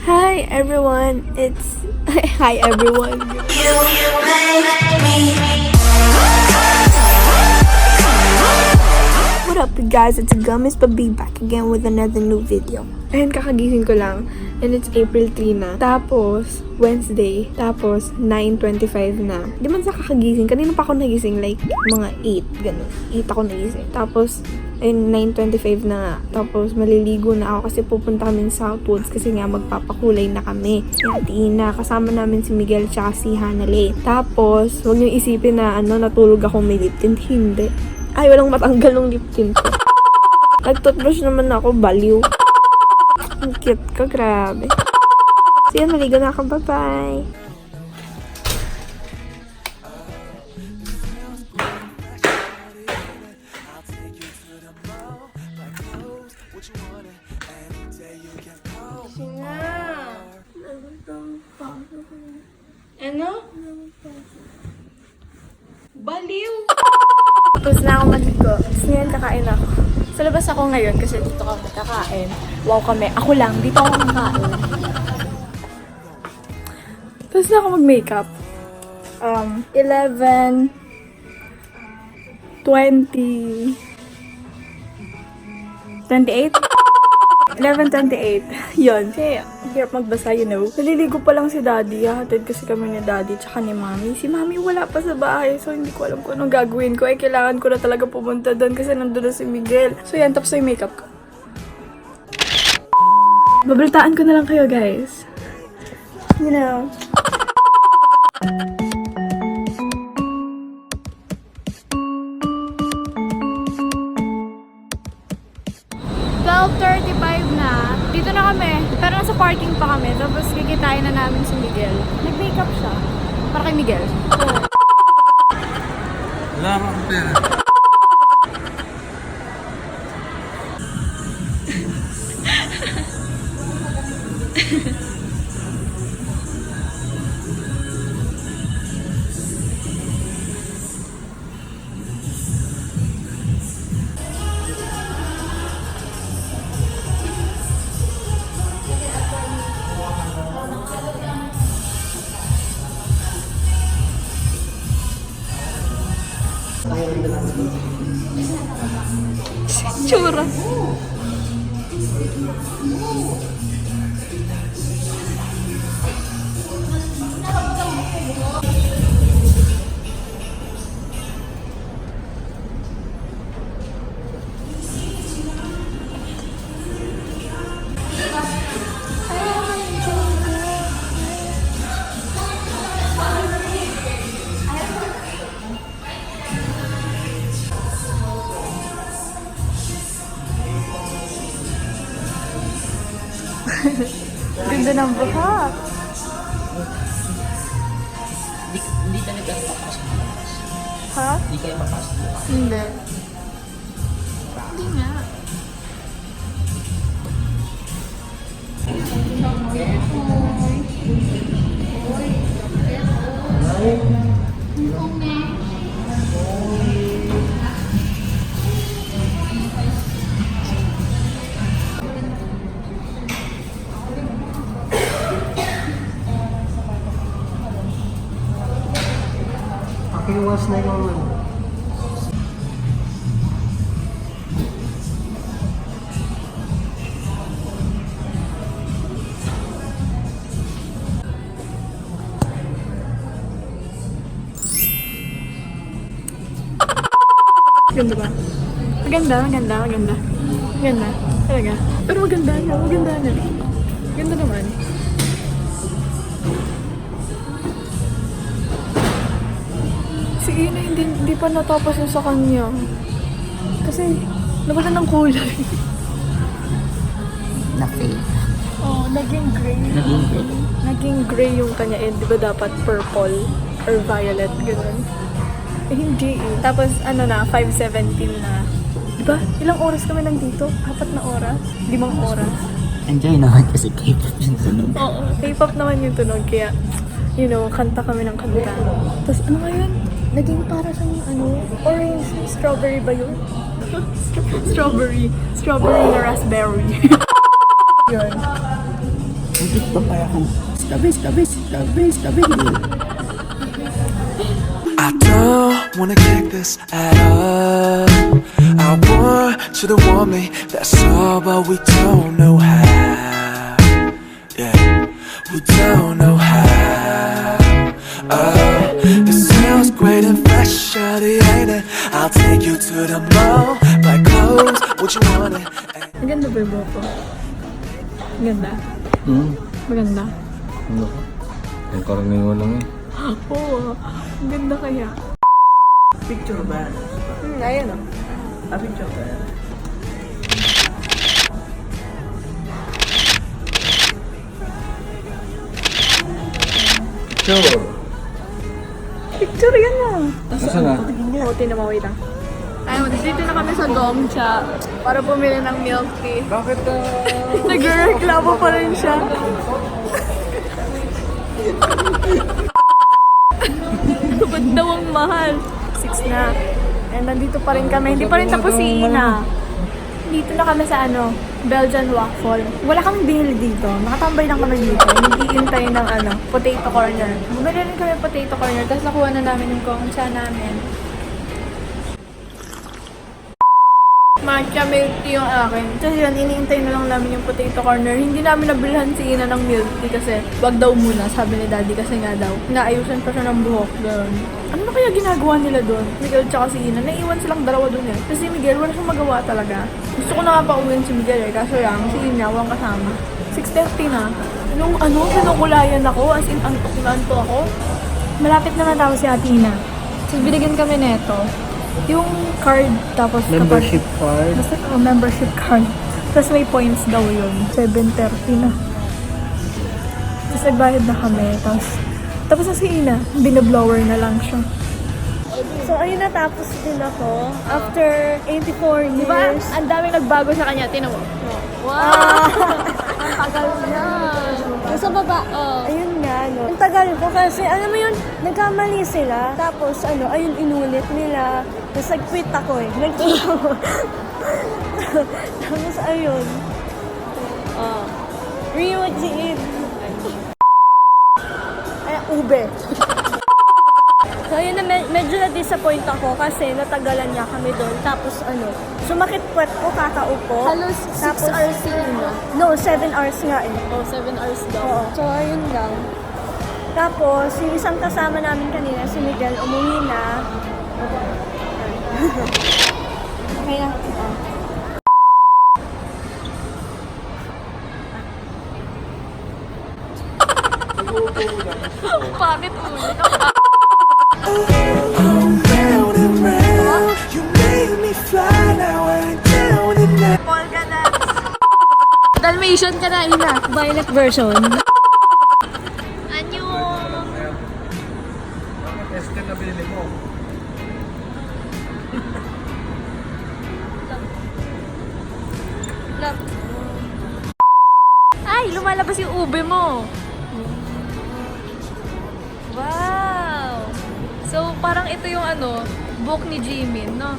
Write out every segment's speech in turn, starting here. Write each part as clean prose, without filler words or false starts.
Hi everyone, it's hi everyone. What up you guys, it's Gummies Baby back again with another new video. Ayun, kakagising ko lang and it's April 3 na. Tapos Wednesday, tapos 9:25 na. Di man sa kakagising, kanina pa ako nagising like mga 8, ganun. 8 ako nagising. Tapos ayun, 9:25 na nga. Tapos maliligo na ako kasi pupunta kami sa Southwoods kasi nga magpapakulay na kami. Yan, Tina, kasama namin si Miguel tsaka si Hanale. Tapos, huwag niyo isipin na natulog ako may lip tint. Hindi. Ay, walang matanggal ng lip tint ko. Nag-toothbrush naman ako, baliw. Ang cute ko, grabe. So yan, maligo na ako. Bye-bye! Ano? Baliw! Tapos na ako maligo. Tapos ngayon kakain ako. Sa labas ako ngayon kasi dito kami kakain. Wow kami. Ako lang. Dito ako kakain. Tapos na ako mag-makeup. 11, 20, 28? 11:28. Yun. Kasi, hirap magbasa, you know. Naliligo pa lang si Daddy. Hatid kasi kami ni Daddy tsaka ni Mami. Si Mami wala pa sa bahay. So, hindi ko alam kung anong gagawin ko. Ay, kailangan ko na talaga pumunta doon kasi nandun na si Miguel. So, yan. Tapos na yung makeup ko. Babalitaan ko na lang kayo, guys. You know. Na. Dito na kami. Pero nasa parking pa kami. Tapos kikitain na namin si Miguel. Nag-makeup siya. Para kay Miguel. Wala akong pera. Tsura. Ganda ng buhok. Hindi talaga mapasok. Ha? Hindi kayo mapasok. Hindi. Hindi nga. Pakiwas na naman. Ganda ba? Maganda, maganda, maganda. Maganda. Talaga. Pero maganda na, maganda na. Ganda naman. Si Ina hindi pa natapos yung sa kanya. Kasi, nawalan ng kulay. Na-fake. Oh, naging gray. Naging gray yung kanya. Eh, di ba dapat purple or violet, gano'n. Eh, hindi eh. Tapos, 5:17 na. Diba? Ilang oras kami nandito? 4 na oras? 5 oras? Enjoy naman kasi K-pop yung tunog. Oo, K-pop naman yung tunog. Kaya, kanta kami ng kanta. Tapos, ano ngayon? Naging para sa orange, strawberry ba yun? Strawberry na raspberry. Yun. Bakit ba kaya akong stabi? I don't wanna kick this at all. I want you to want me, that's all, but we don't know how. Yeah, we don't know how. Oh, it smells great and fresh, shawty, ain't it? I'll take you to the mall, buy clothes, what you want it. Ang ganda ba yung buhok ko? Ang ganda? Maganda? Ano ko? Ang karaniwan lang eh. Oo, ang ganda kaya. Picture ba? Ayan o. Picture ba? Sure. Picture yan na. Nasaan na? Buti na mawait lang. Ayun, dito na kami sa Gongcha para bumili ng milk tea. Bakit Nagreklamo pa rin siya. Ba't daw ang mahal? 6 na. And nandito pa rin kami. Hindi pa rin tapos si Ina. Dito na kami sa Belgian waffle. Wala kaming binili dito. Nakatambay lang kami dito. Nag-iintay ng potato corner. Bumili rin kami potato corner. Tapos nakuha na namin yung Gongcha namin. Matcha milk tea yung akin. Kasi yun, iniintay na lang namin yung potato corner. Hindi namin nabilhan si Ina ng milk tea kasi wag daw muna, sabi ni Daddy kasi nga daw. Naayusan pa siya ng buhok doon. Ano na kaya ginagawa nila doon? Miguel tsaka si Ina. Naiwan silang dalawa doon eh. Kasi si Miguel, wala siyang magawa talaga. Gusto ko na nga pauwiin si Miguel eh. Kaso lang, si Ina, walang kasama. 6:30 na. Nung kinukulayan ako, as in, antok na antok ako. Malapit na natapos si Ate Ina. So, binigyan kami neto. Yung card, tapos Membership card. basta membership card. Tapos may points daw yun. 7:30 na. Tapos nagbayad na kami. Tapos na si Ina, binablower na lang siya. So, ayun, natapos din ako. After 84 years. Diba? Ang daming nagbago sa kanya. Tinan mo. Wow! Ang tagal na. Sa baba, ayun nga, no. Ang tagal ko kasi, alam mo yun, nagkamali sila. Tapos, ayun, inulit nila. Tapos, nag-quit ako eh. Nag-quit ako. Tapos, ayun. Rewatchin. Ay, ube. So, ayun na, medyo na-disappoint ako kasi natagalan niya kami doon. Tapos, sumakit puwet ko, kakaupo. Halos 6 hours si Ina. No, 7 hours nga eh. Oh, 7 hours daw. Oo. So, ayun lang. Tapos, yung isang kasama namin kanina, si Miguel, umuwi na. Okay na. Pamit ulit. Round and round, you made me fly, now I'm down and out. Paul ka na. Dalmatian ka na, Ina. Violet version. Anyo. Este na binili mo. Ay, lumalabas yung ube mo. Wow! So, parang ito yung book ni Jimin, no?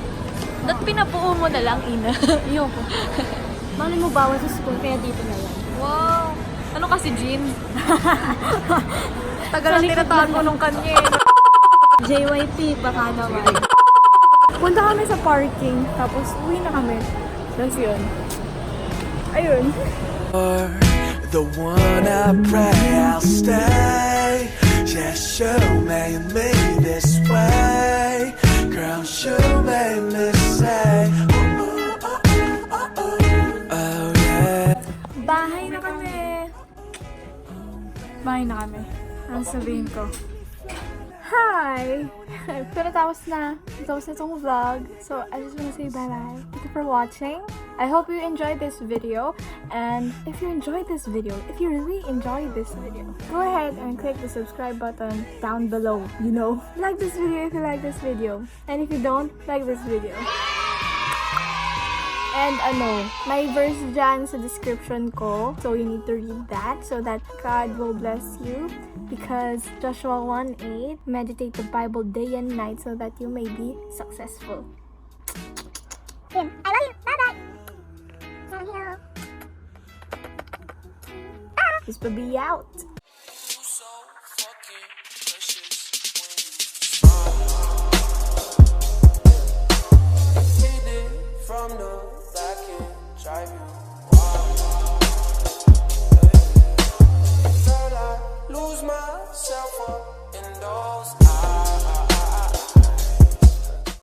Dapat pinabuo mo na lang, Ina. Ayoko. Mali mo bawal sa school, kaya dito na lang. Wow! Ano kasi, Jin? Tagal ang tinatahan mo nung kanya eh. JYP, baka naman. Punta kami sa parking, tapos uwi na kami. Tapos yun. Ayun. The one I pray I'll stay. Yeah, you made me this way. Girl, you made me say, oh yeah. Bahay na kami. Bahay na kami. Ang sabihin ko. Hi! Pero tapos na itong vlog. So, I just wanna say bye-bye. Thank you for watching. I hope you enjoyed this video. And if you enjoyed this video, if you really enjoyed this video, go ahead and click the subscribe button down below. You know, like this video if you like this video. And if you don't, like this video. And may verse dyan sa description ko. So you need to read that so that God will bless you. Because Joshua 1:8, meditate the Bible day and night so that you may be successful. I love you. Bye-bye. Love you. Miss Pabi out! So fucking precious when you smile. Hit it from the back and drive you wild. Girl, I lose myself up in those eyes.